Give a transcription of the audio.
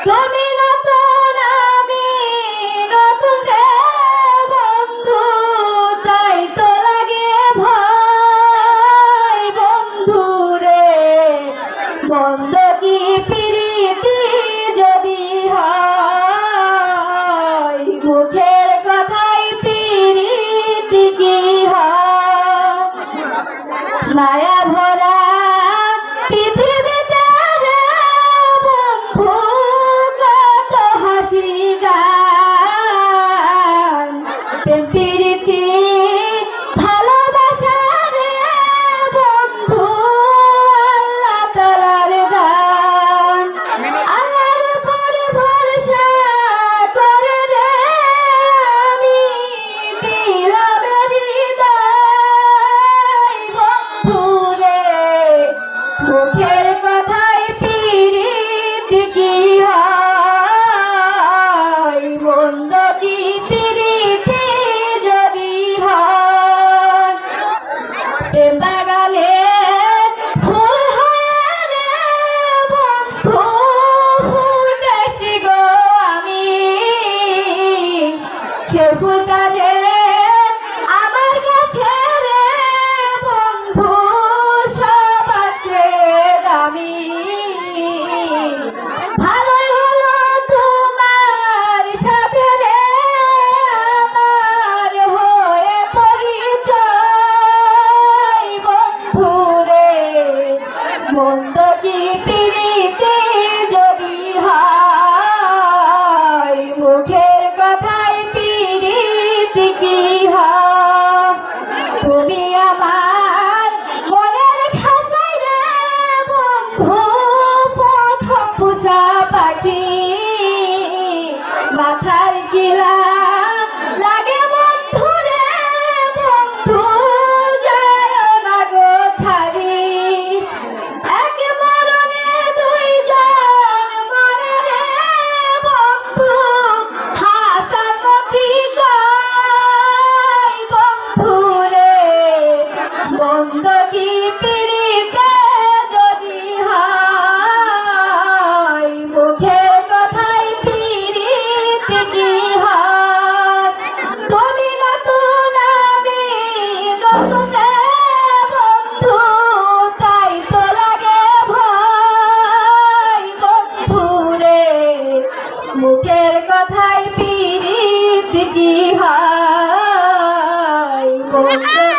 তুমি নতুন আমি নতুন রে বন্ধু, তাই তো লাগে ভয় বন্ধু রে। বন্ধ কি প্রীতি যদি হয়, মুখের কথাই প্রীতি কি হয়? মায়া ভরা পৃথিবীতে রে বন্ধু কত হাসি গান, প্রেম প্রীতি ভালোবাসা রে বন্ধু আল্লাহ তাআলার দান। আল্লাহর উপরে ভরসা করে রে আমি দিলাম হৃদয় বন্ধু রে। মুখের কথায় প্রীতি কি হয়, মন্দ কি প্রীতি যদি হয়? প্রেম বাগানে ফুল হয়ে রে বন্ধু ফুটেছি গো আমি, সে ফুলটা যে আমার কাছে রে বন্ধু সবার চেয়ে দামি। ভালোই হলো তোমার সাথে রে আমার হয়ে পরিচয় বন্ধু রে। মন্দ কি প্রীতি যদি হয়, মুখের কথায় প্রীতি কি হয়? তুমি আমার মনের খাঁচায় রে বন্ধু প্রথম পোষা পাখি। মাথার গিলা লাগে বন্ধু রে বন্ধু যায় না গো ছাড়ি। এক মরণে দুইজন মরে রে বন্ধু, হাসামতি কয় বন্ধু রে। বন্ধ কি প্রীতি যদি হয়, মুখের কথায় প্রীতি কি হয়? তুমি নতুন আমি নতুন রে বন্ধু, তাই তো লাগে ভয় বন্ধু রে। মুখের কথায় প্রীতি কি হয় বন্ধু?